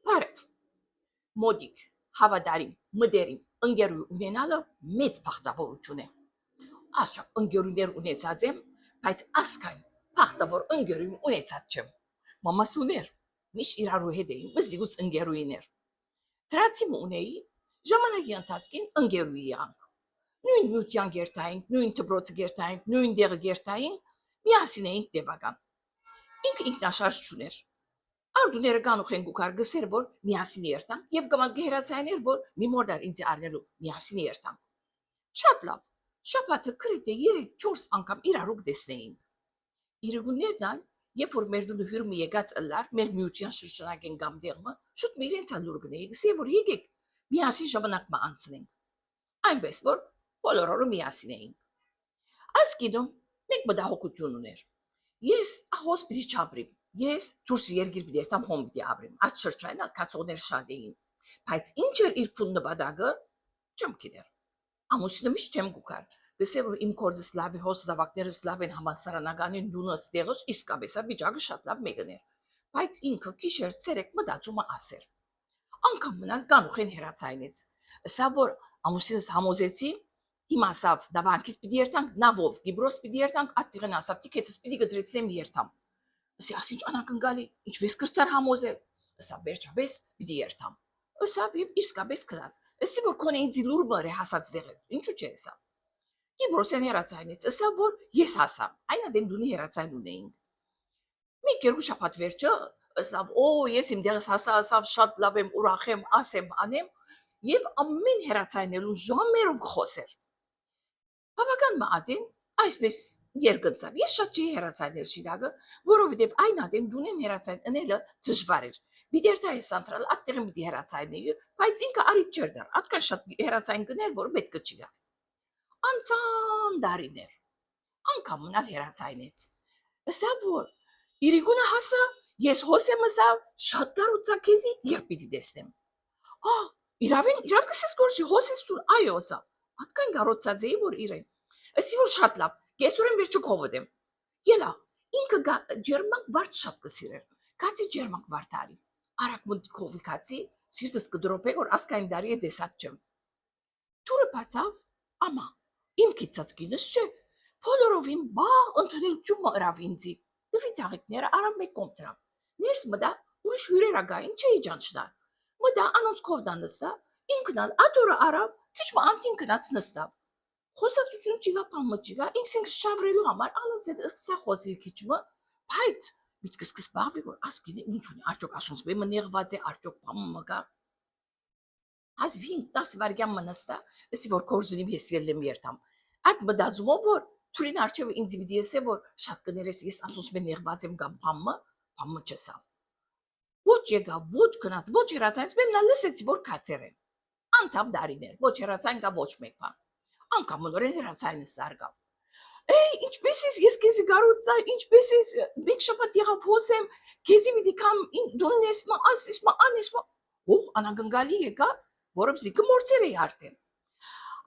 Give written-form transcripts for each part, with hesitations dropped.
Բարև, մոդիկ, հավատարիմ, մտերիմ, ընկերուհի ունենալը մեծ բախտավորություն է։ Աշխատ ընկերուներ ունեցած եմ, բայց ասկայն բախտավոր ընկերուհի ունեցած չեմ։ Մամաս ուներ, միշտ իրարու հետ էին, մզիգուց ընկերուհիներ։ Դրացիմ ունեի, ժամանակի ընթացքին ընկերուհի եղանք։ Նույն մյուտյան գերտայինք, նույն դպրոցը գերտայինք, նույն դեղը գերտայինք, միասին էինք տևական։ Ինքը ինքնաշարժ չուներ։ Արդուները կանուխ են գուքար գսեր, որ միասին երտան, և գմալ գերացայներ, որ մի մորդար ինձ արնելու միասին երտան։ Շատ լավ, շապատը կրիտ է 3-4 անգամ իրարուկ դեսնեին։ Իրգուններն ալ, երբ որ մեր դունը հյուրմը եկած ըլլար, մեր միության շրջանակ են գամ դեղմը, շուտ մի իրենց ալ լուր գնեի, գսե, որ եկեք միասին ժամանակմը անցնենք։ Այնպես, որ բոլորորը միասին էին։ Այս գիտում մեկ մտահոգություն ուներ։ Ես ահոս պիտի չապրիմ, ես դուրս երգիր պիտի երթամ հոմ պիտի ապրիմ, այդ շրջանին ատկացողներ շատ էին, բայց ինչ էր իր փուն նպատակը, չեմ գիտեր։ Ամուսինը միշտ չեմ գուքար, գսե որ իմ կորձս լավ է, հոս զավակներս լավ են համալսարանականին դունս տեղս իսկապես վիճակը շատ լավ մեկն էր, բայց ինքը գիշեր ցերեկ մտածումը ասեր։ Անկամ մնալ կանուխեն հերացայնեց։ Սա որ ամուսինս համոզեցի, հիմա ասավ, դավանքից պիտի երթանք նավով, Գիբրոս պիտի երթանք, ատտիղեն ասավ, տիկետս պիտի գդրեցնեմ երթամ։ Ասի, ասինչ անակնկալի, ինչպես կրծար համոզել։ Ասա, վերջապես պիտի երթամ։ Ասավ եւ իսկապես կրած։ Ասի որ քոնե ինձ լուր բառե հասած դեղը։ Ինչու՞ չէ ասա։ Գիբրոսեն հերացայնեց, ասա որ ես հասամ։ Այնադեն դունի հերացայն ունեինք։ Մի երկու շաբաթ վերջը ասավ, օ, ես իմ դեղս հասա, ասավ, շատ լավ եմ, ուրախ եմ, ասեմ, անեմ, եւ ամեն հերացայնելու ժամերով խոսեր։ Բավական մատին այսպես երկնցավ։ Ես շատ չի հերացայնել շիդագը, որովհետև այն ադեն դունեն հերացայն ընելը դժվար էր։ Բիդերտայի սանտրալ ատտեղին պիտի հերացայնեի, բայց ինքը արիտ չէր դար, ատկան շատ հերացայն գներ, որ պետք չի գա։ Անցան դարիներ։ Անկամ մնալ հերացայնեց։ Ասավ որ իրիկունը հասա, ես հոսեմ ասա, շատ կարուցա քեզի երբ պիտի տեսնեմ։ Հա, իրավ կսես գործի հոսես տուն, այո ասա։ Ատկան կարոցած էի, որ իրեն։ Ասի որ շատ լավ, կեսուրեն վերջը կովոդեմ։ Ելա, ինքը ջերմակ վարդ շատ կսիրեր։ Կացի ջերմակ վարդարի։ Արակ մուտքովի կացի, սիրտս կդրոպե, որ ասկային դարի է դեսած չեմ։ Թուրը բացավ, ամա, իմ կիցած գինս չէ, բոլորովին բաղ ընդունելություն մըրավ ինձի։ Դվի ծաղիկները արավ մեկ կոմ տրավ։ Ներս մտա, ուրիշ հյուրերագային չէի ճանչնար։ Մտա անոնց կովդան նստա, ինքնալ ատորը արավ, քիչ մը անտին կնած նստավ։ Խոսակցություն չիգա պամը չիգա, ինքսինքս շավրելու համար անոնց հետ սկսա խոսիլ քիչ մը, բայց միտքս կսպաղվի, որ ասկինը ինչ ունի, արդյոք ասոնց բեմը նեղված է, արդյոք պամը մգա։ Հազվին 10 վարգյան մը նստա, ասի որ կորզունիմ ես ելեմ երթամ։ Այդ մտածումով որ Թուրին արջևը ինձ պիտի ասե, որ շատ կներես ես ասոնց մեն նեղված եմ կամ պամը չեսավ։ Ոչ եկավ, ոչ գնաց, ոչ հերացայից մեն նա լսեցի, որ կացեր են։ Անցավ դարիներ, ոչ հերացայն կա ոչ մեկ բան։ Անկամ մնորեն հերացայինը սարգավ։ Էй, ինչպես ես քեզի գարուցա, ինչպես ես մեկ շաբաթ եղավ հոսեմ, քեզի պիտի կամ դունես մա, ասես մա, անես մա։ Օհ, անակնկալի եկա, որով զիկը մորցեր էի արդեն։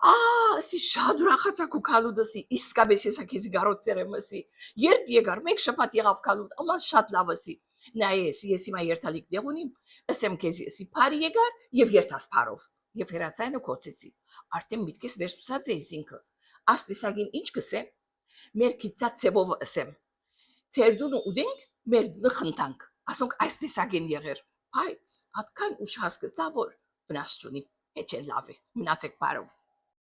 Ասի շատ ուրախացա քու քալուդսի, իսկապես ես քեզի գարոցեր եմ ասի։ Երբ եկար, մեկ շաբաթ եղավ քալուդ, ամա շատ լավ ասի։ Նայես, ես հիմա երթալիք դեղ ունիմ, ասեմ քեզի ասի, բարի եկար եւ երթաս բարով։ Եվ հերացայինը կոծեցի։ Արդեն միտքես վերցուցած էի ինքը։ Աստեսագին ինչ կսեմ։ Մեր քիծած ծևով ասեմ։ Ձեր դունը ուդենք, մեր դունը խնդանք։ Ասոնք այս տեսագին եղեր։ Բայց ատքան ուշ հասկացա, որ վնաս չունի, հեչ է լավ է։ Մնացեք բարով։